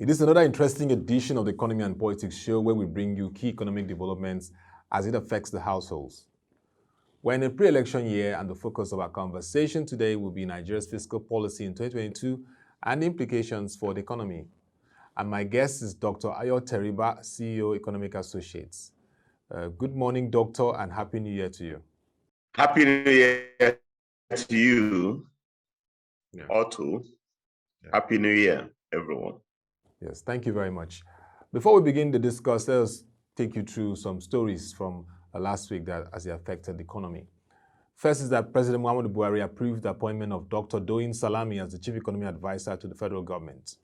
It is another interesting edition of the Economy and Politics show where we bring you key economic developments as it affects the households. We're in a pre-election year, and the focus of our conversation today will be Nigeria's fiscal policy in 2022 and the implications for the economy. And my guest is Dr. Ayo Teriba, CEO, Economic Associates. Good morning, Doctor, and Happy New Year to you. Happy New Year to you, Otto. Happy New Year, everyone. Yes, thank you very much. Before we begin to discuss, let us take you through some stories from last week that as it affected the economy. First is that President Muhammadu Buhari approved the appointment of Dr. Doyin Salami as the Chief Economic Advisor to the federal government.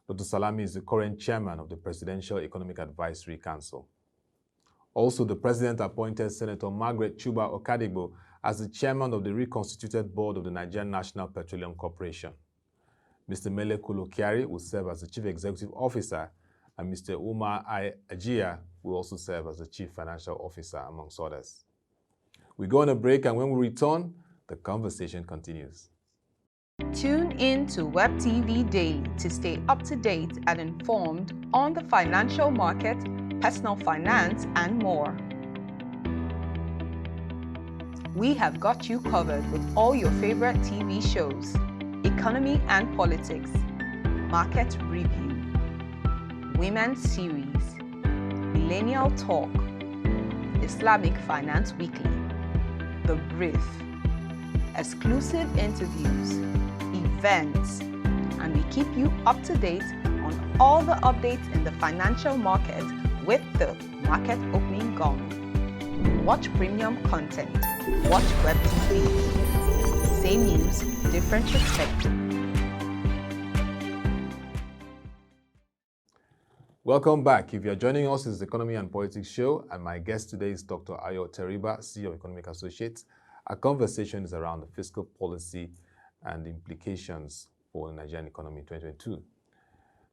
Dr. Salami is the current chairman of the Presidential Economic Advisory Council. Also, the president appointed Senator Margaret Chuba Okadigbo as the chairman of the reconstituted board of the Nigerian National Petroleum Corporation. Mr. Mele Kolokiari will serve as the Chief Executive Officer, and Mr. Umar Ajia will also serve as the Chief Financial Officer, amongst others. We go on a break, and when we return, the conversation continues. Tune in to Web TV Daily to stay up to date and informed on the financial market, personal finance, and more. We have got you covered with all your favorite TV shows, economy and politics, market review, women's series, millennial talk, Islamic Finance Weekly, The Brief, exclusive interviews, events, and we keep you up to date on all the updates in the financial market with the market opening gong. Watch premium content, watch Web TV. Same news, different perspective. Welcome back. If you're joining us, it's the Economy and Politics show, and my guest today is Dr. Ayo Teriba, CEO of Economic Associates. Our conversation is around the fiscal policy and the implications for the Nigerian economy in 2022.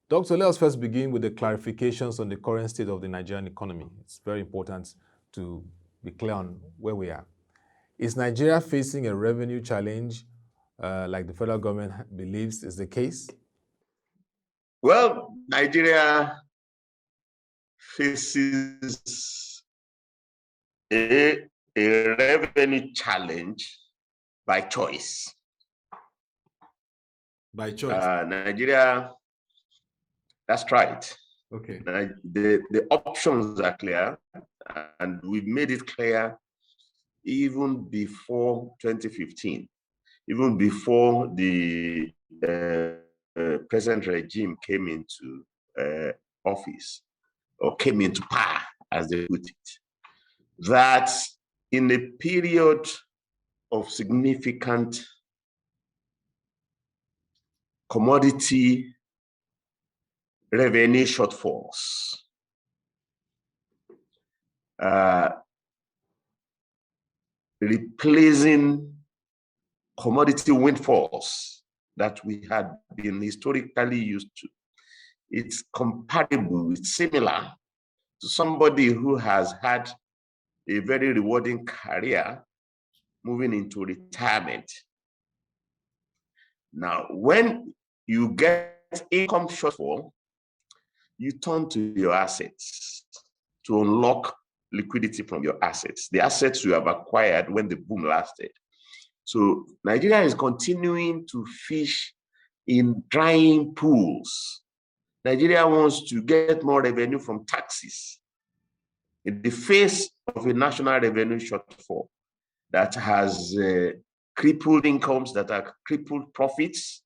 Doctor, let us first begin with the clarifications on the current state of the Nigerian economy. It's very important to be clear on where we are. Is Nigeria facing a revenue challenge like the federal government believes is the case? Well, Nigeria faces a revenue challenge by choice. By choice? Nigeria, that's right. Okay. The options are clear, and we've made it clear even before 2015, even before the present regime came into office, or came into power, as they put it, that in a period of significant commodity revenue shortfalls, replacing commodity windfalls that we had been historically used to. It's comparable, it's similar to somebody who has had a very rewarding career moving into retirement. Now, when you get income shortfall, you turn to your assets to unlock liquidity from your assets, the assets you have acquired when the boom lasted. So Nigeria is continuing to fish in drying pools. Nigeria wants to get more revenue from taxes in the face of a national revenue shortfall that has crippled incomes, that are crippled profits.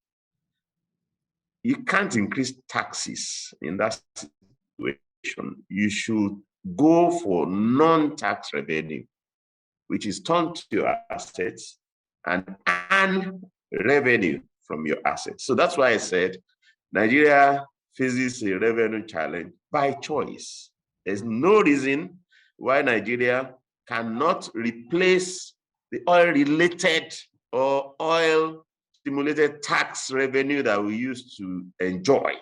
You can't increase taxes in that situation. You should go for non-tax revenue, which is turned to your assets and earn revenue from your assets. So that's why I said Nigeria faces a revenue challenge by choice. There's no reason why Nigeria cannot replace the oil-related or oil-stimulated tax revenue that we used to enjoy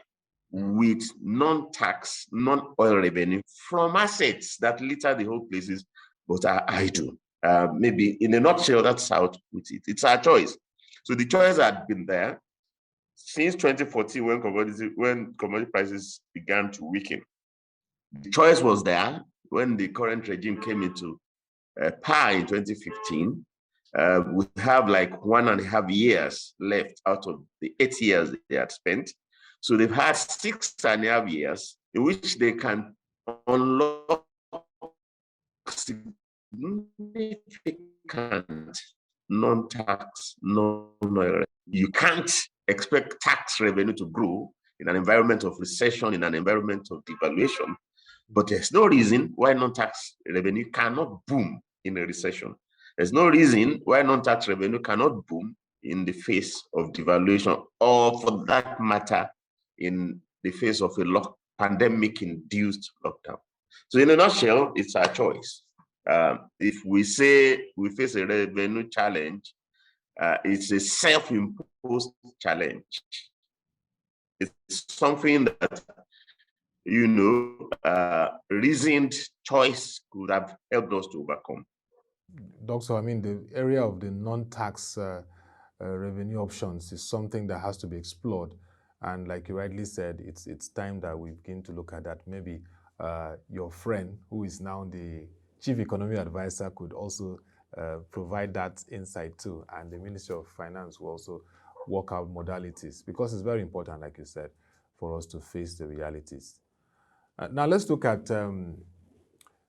with non-tax, non-oil revenue from assets that litter the whole places but are idle. Maybe in a nutshell, that's how to put it. It's our choice. So the choice had been there since 2014, when commodity prices began to weaken, the choice was there when the current regime came into power in 2015. We have like 1.5 years left out of the 8 years they had spent. So they've had 6.5 years in which they can unlock significant non-tax, non-oil. You can't expect tax revenue to grow in an environment of recession, in an environment of devaluation, but there's no reason why non-tax revenue cannot boom in a recession. There's no reason why non-tax revenue cannot boom in the face of devaluation, or for that matter, in the face of a pandemic-induced lockdown. So in a nutshell, it's our choice. If we say we face a revenue challenge, it's a self-imposed challenge. It's something that, reasoned choice could have helped us to overcome. Doctor, I mean, the area of the non-tax revenue options is something that has to be explored. And like you rightly said, it's time that we begin to look at that. Maybe your friend, who is now the Chief Economic Advisor, could also provide that insight too. And the Ministry of Finance will also work out modalities, because it's very important, like you said, for us to face the realities. Now let's look at the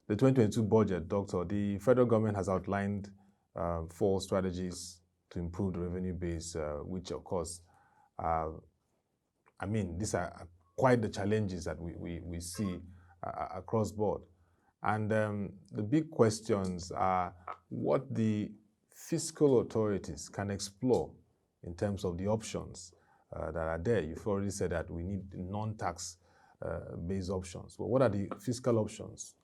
2022 budget, Doctor. The federal government has outlined 4 strategies to improve the revenue base, which of course, these are quite the challenges that we see across board. And the big questions are what the fiscal authorities can explore in terms of the options that are there. You've already said that we need non-tax based options. But what are the fiscal options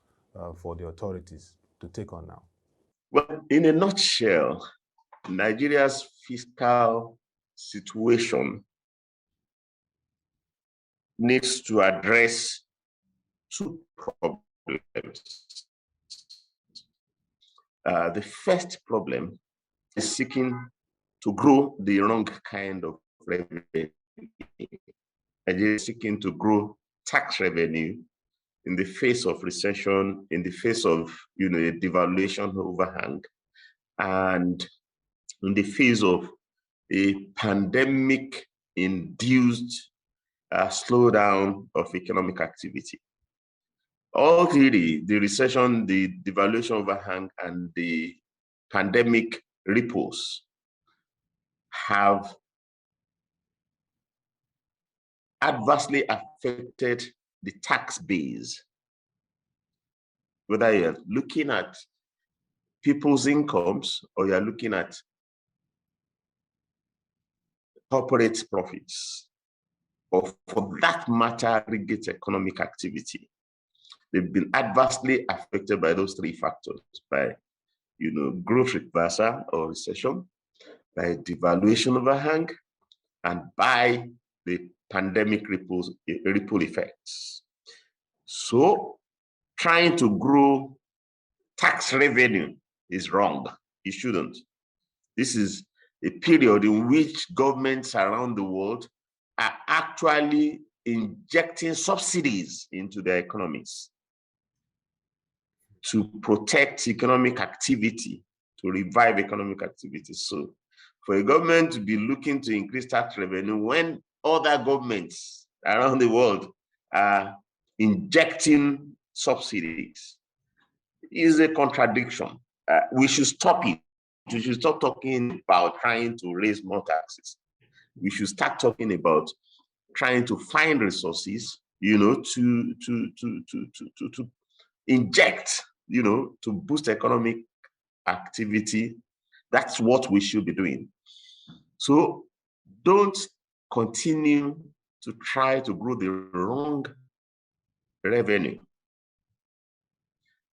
for the authorities to take on now? Well, in a nutshell, Nigeria's fiscal situation needs to address 2 problems. The first problem is seeking to grow the wrong kind of revenue. Nigeria is seeking to grow tax revenue in the face of recession, in the face of a devaluation overhang, and in the face of a pandemic-induced slowdown of economic activity. All 3, the recession, the devaluation overhang, and the pandemic ripples, have adversely affected the tax base. Whether you're looking at people's incomes or you're looking at corporate profits, or for that matter, aggregate economic activity, they've been adversely affected by those 3 factors: by growth reversal or recession, by devaluation overhang, and by the pandemic ripple effects. So trying to grow tax revenue is wrong. It shouldn't. This is a period in which governments around the world are actually injecting subsidies into their economies to protect economic activity, to revive economic activity. So for a government to be looking to increase tax revenue when other governments around the world are injecting subsidies is a contradiction. We should stop it. We should stop talking about trying to raise more taxes. We should start talking about trying to find resources, to inject, to boost economic activity. That's what we should be doing. So don't continue to try to grow the wrong revenue.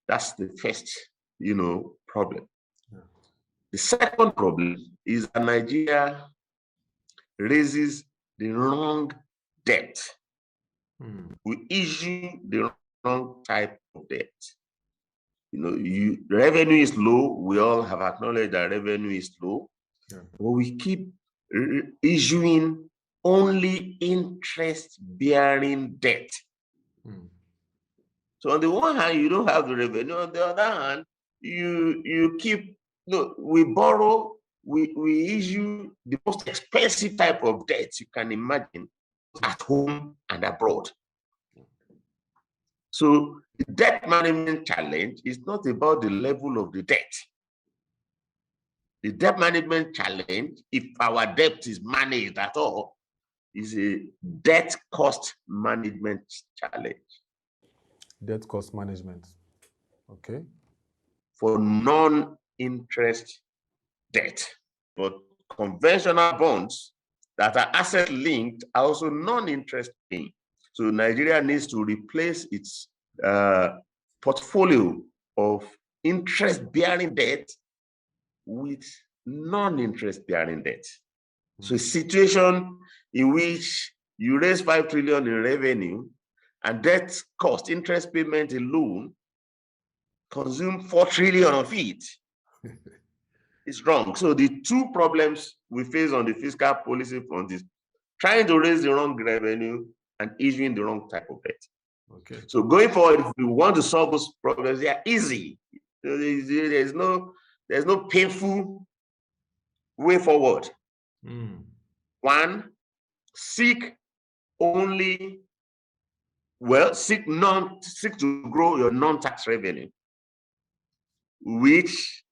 That's the first, problem. Yeah. The second problem is that Nigeria raises the wrong debt. We issue the wrong type of debt. Revenue is low. We all have acknowledged that revenue is low. Yeah. But we keep issuing only interest-bearing debt. So on the one hand, you don't have the revenue. On the other hand, you keep, we borrow, we issue the most expensive type of debt you can imagine at home and abroad. So the debt management challenge is not about the level of the debt. The debt management challenge, if our debt is managed at all, is a debt cost management challenge. Debt cost management. Okay. For non-interest debt. But conventional bonds that are asset linked are also non-interest paying. So Nigeria needs to replace its portfolio of interest-bearing debt with non-interest bearing debt. So a situation in which you raise 5 trillion in revenue and debt cost, interest payment alone, consume 4 trillion of it. It's wrong. So the two problems we face on the fiscal policy front is trying to raise the wrong revenue and issuing the wrong type of debt. Okay. So going forward, if we want to solve those problems, they are easy. There's no painful way forward. One, seek to grow your non-tax revenue, which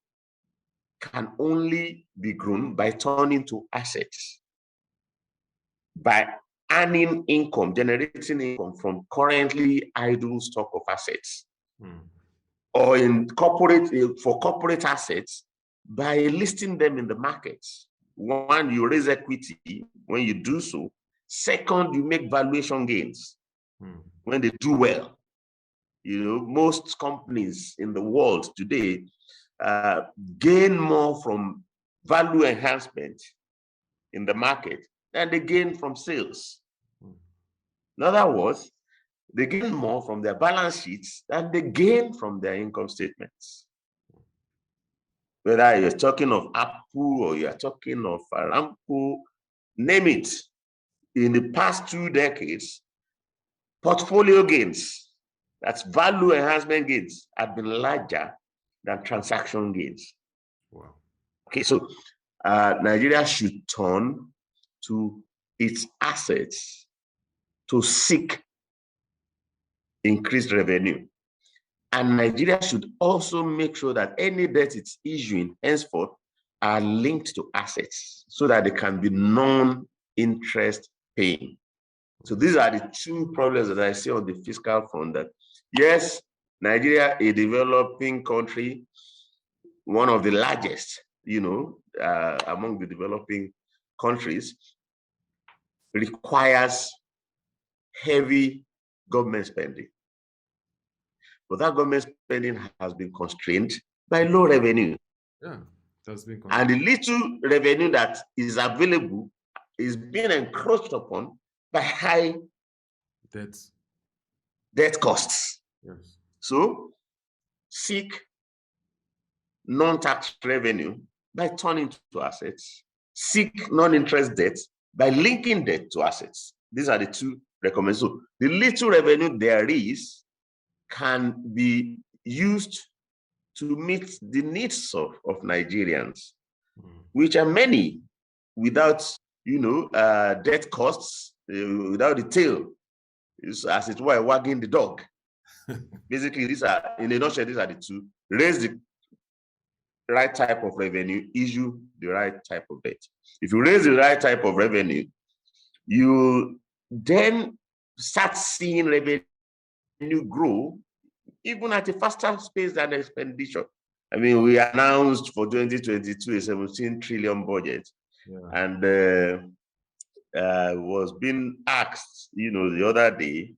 can only be grown by turning to assets, by earning income, generating income from currently idle stock of assets, or for corporate assets by listing them in the markets. One, you raise equity when you do so. Second, you make valuation gains when they do well. Most companies in the world today gain more from value enhancement in the market than they gain from sales. In other words, they gain more from their balance sheets than they gain from their income statements. Whether you're talking of Apple or you're talking of Aramco, name it. In the past 2 decades, portfolio gains, that's value enhancement gains, have been larger than transaction gains. Wow. Okay, so Nigeria should turn to its assets to seek increased revenue. And Nigeria should also make sure that any debt it's issuing henceforth are linked to assets so that they can be non-interest paying. So these are the two problems that I see on the fiscal front. That yes, Nigeria, a developing country, one of the largest, among the developing countries, requires heavy government spending. But that government spending has been constrained by low revenue. Yeah, that's been constrained. And the little revenue that is available is being encroached upon by high debt costs. Yes. So seek non-tax revenue by turning to assets. Seek non-interest debt by linking debt to assets. These are the two recommendations. So the little revenue there is can be used to meet the needs of Nigerians, which are many, without debt costs, without the tail, as it were, wagging the dog. Basically, these are, in a nutshell, these are the two. Raise the right type of revenue, issue the right type of debt. If you raise the right type of revenue, you then start seeing revenue grow even at a faster pace than expenditure. I mean, we announced for 2022 a 17 trillion budget, and was being asked, the other day,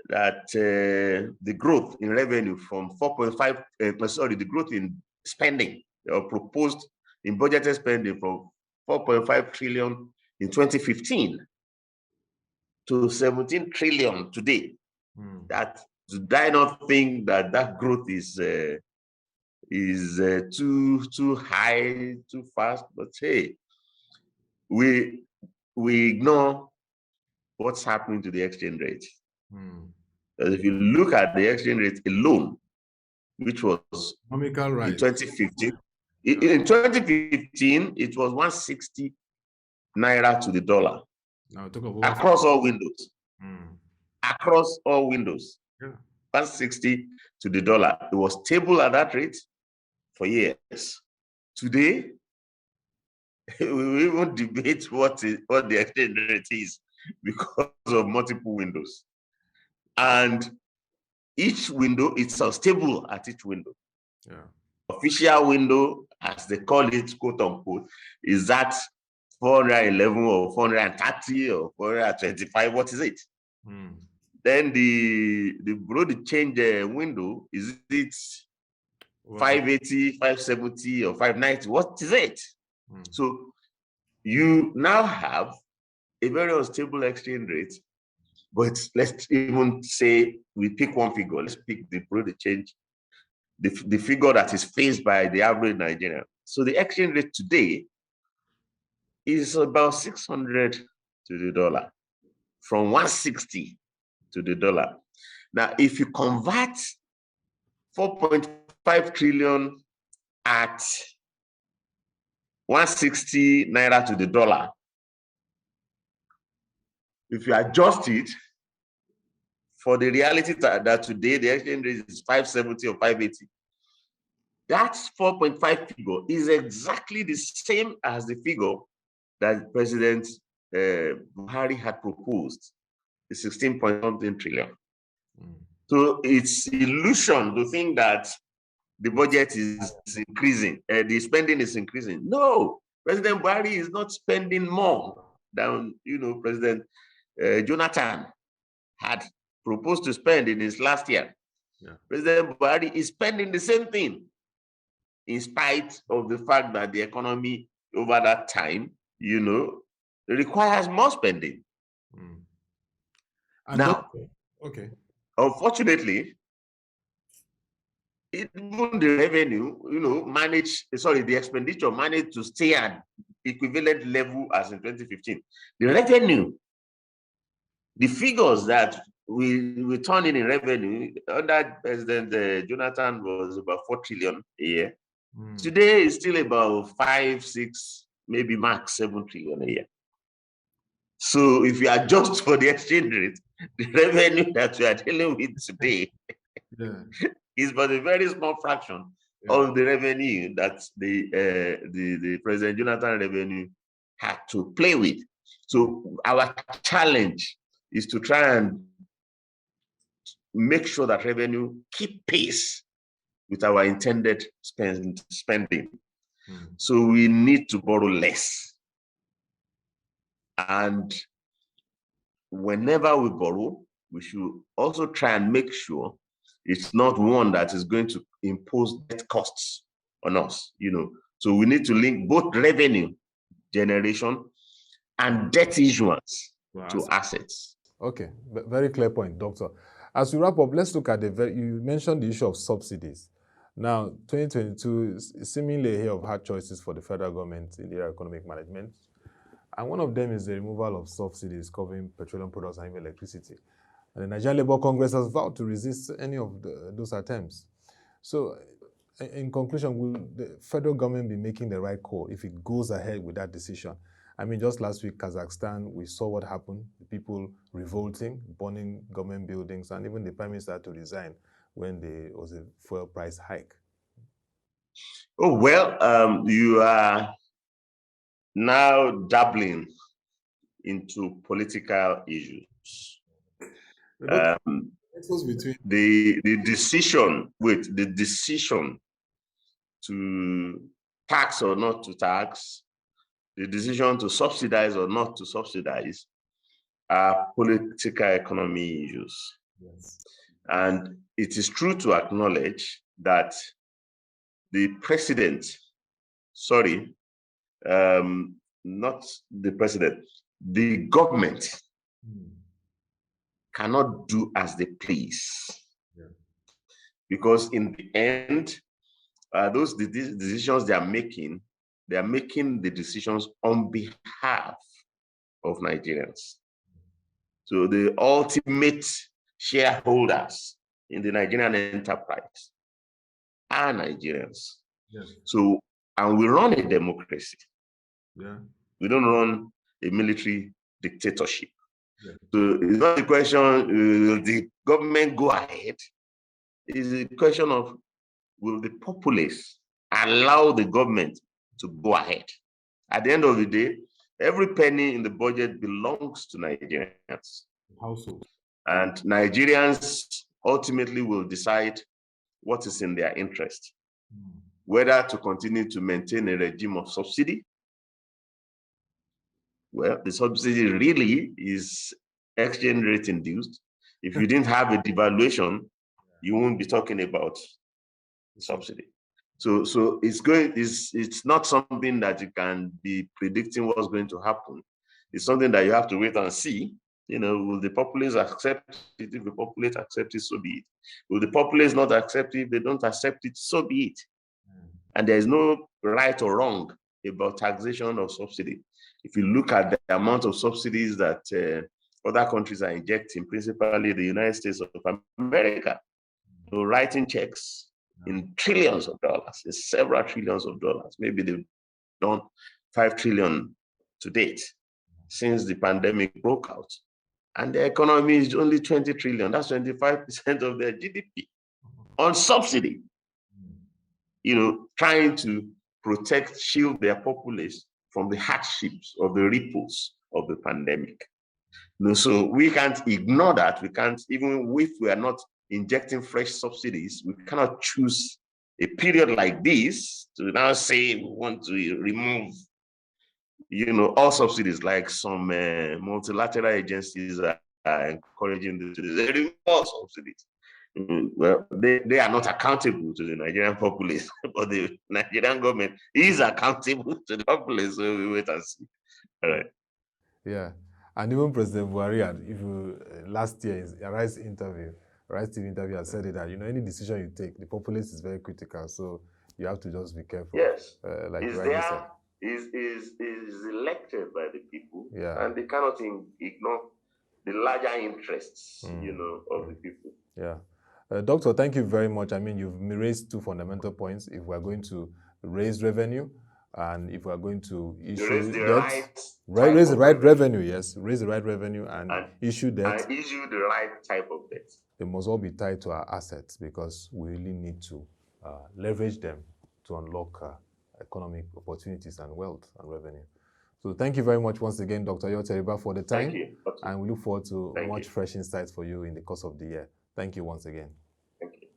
that the growth in revenue from 4.5, the growth in spending, or proposed in budgeted spending from 4.5 trillion in 2015 to 17 trillion today. That, do I not think that growth is too high, too fast? But hey, we ignore what's happening to the exchange rate. Hmm. Because if you look at the exchange rate alone, which was Comical rise. in 2015, in 2015, it was 160 naira to the dollar. Now talk of across all windows. Hmm. Across all windows. Yeah. 160 to the dollar. It was stable at that rate for years. Today, we won't debate what the exchange rate is because of multiple windows. And each window, it's unstable at each window. Yeah. Official window, as they call it, quote unquote, is that 411 or 430 or 425. What is it? Hmm. Then the below the change window, is it 580, 570, or 590? What is it? Hmm. So you now have a very unstable exchange rate. But let's even say we pick one figure. Let's pick the below the change, the figure that is faced by the average Nigerian. So the exchange rate today is about 600 to the dollar, from 160 to the dollar. Now, if you convert 4.5 trillion at 160 naira to the dollar, if you adjust it for the reality that today the exchange rate is 570 or 580, that 4.5 figure is exactly the same as the figure that President Buhari had proposed, the 16-point-something trillion. Mm. So it's illusion to think that the budget is increasing, the spending is increasing. No, President Buhari is not spending more than President Jonathan had proposed to spend in his last year. Yeah. President Buhari is spending the same thing, in spite of the fact that the economy over that time, requires more spending. Mm. Now, okay. Unfortunately, even the revenue, the expenditure managed to stay at equivalent level as in 2015. The revenue, the figures that we turn in revenue under President Jonathan was about 4 trillion a year. Mm. Today is still about 5, 6, maybe max 7 trillion a year. So if you adjust for the exchange rate, the revenue that we are dealing with today is but a very small fraction of the revenue that the President Jonathan revenue had to play with. So our challenge is to try and make sure that revenue keep pace with our intended spending. Mm. So we need to borrow less. And whenever we borrow, we should also try and make sure it's not one that is going to impose debt costs on us, So we need to link both revenue generation and debt issuance to assets. Okay, very clear point, Doctor. As we wrap up, let's look at you mentioned the issue of subsidies. Now, 2022 is seemingly a year of hard choices for the federal government in the area of economic management. And one of them is the removal of subsidies covering petroleum products and even electricity. And the Nigerian Labour Congress has vowed to resist any of those attempts. So, in conclusion, will the federal government be making the right call if it goes ahead with that decision? I mean, just last week, Kazakhstan, we saw what happened, the people revolting, burning government buildings, and even the prime minister had to resign when there was a fuel price hike. Oh, well, you are now dabbling into political issues. The decision to tax or not to tax, the decision to subsidize or not to subsidize are political economy issues. Yes. And it is true to acknowledge that the president, not the president, the government cannot do as they please. Yeah. Because in the end, those decisions they are making the decisions on behalf of Nigerians. So the ultimate shareholders in the Nigerian enterprise are Nigerians. Yes. So, and we run a democracy. Yeah. We don't run a military dictatorship. Yeah. So it's not a question, will the government go ahead? It's a question of, will the populace allow the government to go ahead? At the end of the day, every penny in the budget belongs to Nigerians. Household. And Nigerians ultimately will decide what is in their interest, whether to continue to maintain a regime of subsidy. Well, the subsidy really is exchange rate induced. If you didn't have a devaluation, you won't be talking about subsidy. So it's not something that you can be predicting what's going to happen. It's something that you have to wait and see. Will the populace accept it? If the populace accept it, so be it. Will the populace not accept it? If they don't accept it, so be it. And there is no right or wrong about taxation or subsidy. If you look at the amount of subsidies that other countries are injecting, principally the United States of America, writing checks in trillions of dollars, in several trillions of dollars. Maybe they've done 5 trillion to date since the pandemic broke out. And the economy is only 20 trillion. That's 25% of their GDP on subsidy. Trying to protect, shield their populace from the hardships of the ripples of the pandemic. So we can't ignore that. We can't, even if we are not injecting fresh subsidies, we cannot choose a period like this to now say we want to remove, all subsidies, like some multilateral agencies are encouraging this. They remove all subsidies. Well, they are not accountable to the Nigerian populace, but the Nigerian government is accountable to the populace. So we wait and see. All right. Yeah. And even President Buhari had, last year, his Arise TV interview, had said it that, any decision you take, the populace is very critical. So you have to just be careful. Yes. Like is rightly said. Is elected by the people, Yeah. and they cannot ignore the larger interests, of the people. Yeah. Doctor, thank you very much. You've raised two fundamental points. If we're going to raise revenue, and if we're going to issue raise the debt, raise the right revenue, yes. Raise the right revenue and issue debt. And issue the right type of debt. They must all be tied to our assets, because we really need to leverage them to unlock economic opportunities and wealth and revenue. So thank you very much once again, Dr. Ayo Teriba, for the time. Thank you. And we look forward to much fresh insights for you in the course of the year. Thank you once again. Thank you.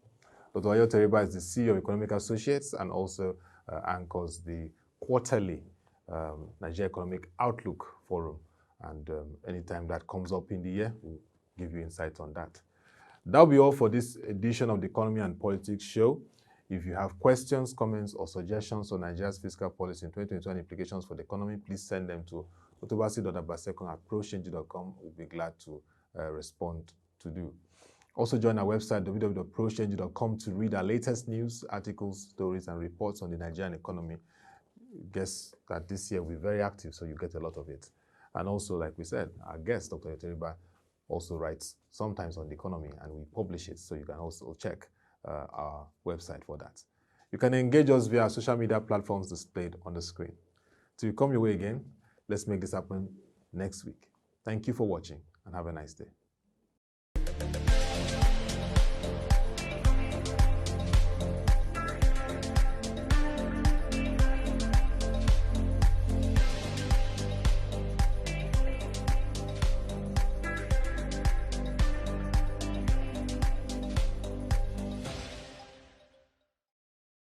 Dr. Ayo Teriba is the CEO of Economic Associates and also anchors the quarterly Nigeria Economic Outlook Forum. And anytime that comes up in the year, we'll give you insight on that. That'll be all for this edition of the Economy and Politics Show. If you have questions, comments, or suggestions on Nigeria's fiscal policy in 2021 implications for the economy, please send them to otobasi.abasecon@prochange.com. We'll be glad to respond to you. Also join our website, www.prochange.com, to read our latest news, articles, stories, and reports on the Nigerian economy. Guess that this year we're very active, so you get a lot of it. And also, like we said, our guest, Dr. Ayo Teriba, also writes sometimes on the economy, and we publish it, so you can also check our website for that. You can engage us via social media platforms displayed on the screen. Till we come your way again, let's make this happen next week. Thank you for watching, and have a nice day.